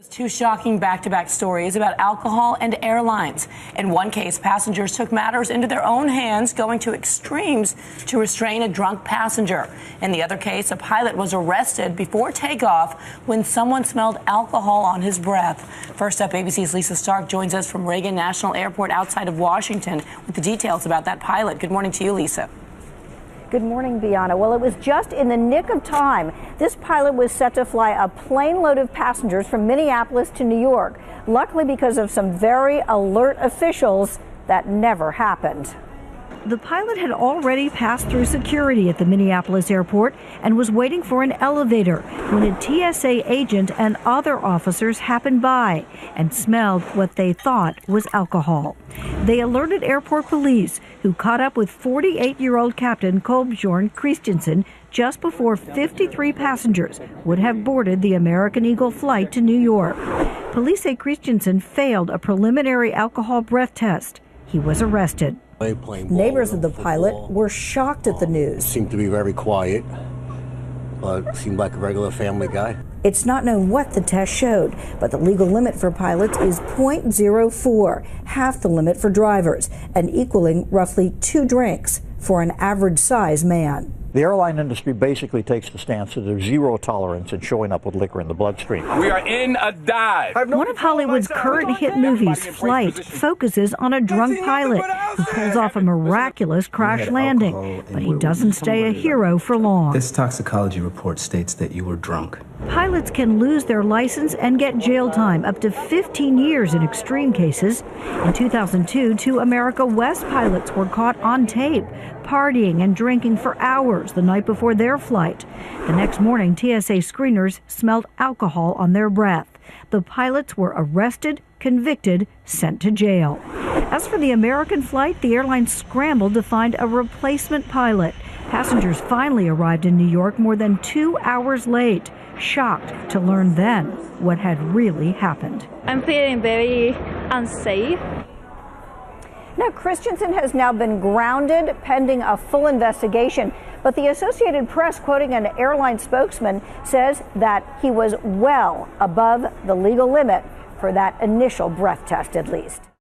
Two shocking back-to-back stories about alcohol and airlines. In one case, passengers took matters into their own hands, going to extremes to restrain a drunk passenger. In the other case, a pilot was arrested before takeoff when someone smelled alcohol on his breath. First up, ABC's Lisa Stark joins us from Reagan National Airport outside of Washington with the details about that pilot. Good morning to you, Lisa. Good morning, Bianna. Well, it was just in the nick of time. This pilot was set to fly a plane load of passengers from Minneapolis to New York. Luckily, because of some very alert officials, that never happened. The pilot had already passed through security at the Minneapolis airport and was waiting for an elevator when a TSA agent and other officers happened by and smelled what they thought was alcohol. They alerted airport police, who caught up with 48-year-old Captain Kolbjorn Christensen just before 53 passengers would have boarded the American Eagle flight to New York. Police say Christensen failed a preliminary alcohol breath test. He was arrested. Neighbors of the pilot were shocked at the news. Seemed to be very quiet, but seemed like a regular family guy. It's not known what the test showed, but the legal limit for pilots is .04, half the limit for drivers, and equaling roughly 2 drinks for an average-size man. The airline industry basically takes the stance that there's zero tolerance in showing up with liquor in the bloodstream. We are in a dive. One of Hollywood's current hit movies, Flight, focuses on a drunk pilot who pulls off a miraculous crash landing, but he doesn't stay a hero for long. This toxicology report states that you were drunk. Pilots can lose their license and get jail time, up to 15 years in extreme cases. In 2002, 2 America West pilots were caught on tape, partying and drinking for hours the night before their flight. The next morning, TSA screeners smelled alcohol on their breath. The pilots were arrested, convicted, sent to jail. As for the American flight, the airline scrambled to find a replacement pilot. Passengers finally arrived in New York more than 2 hours late, shocked to learn then what had really happened. I'm feeling very unsafe. Now, Christensen has now been grounded pending a full investigation, but the Associated Press, quoting an airline spokesman, says that he was well above the legal limit for that initial breath test, at least.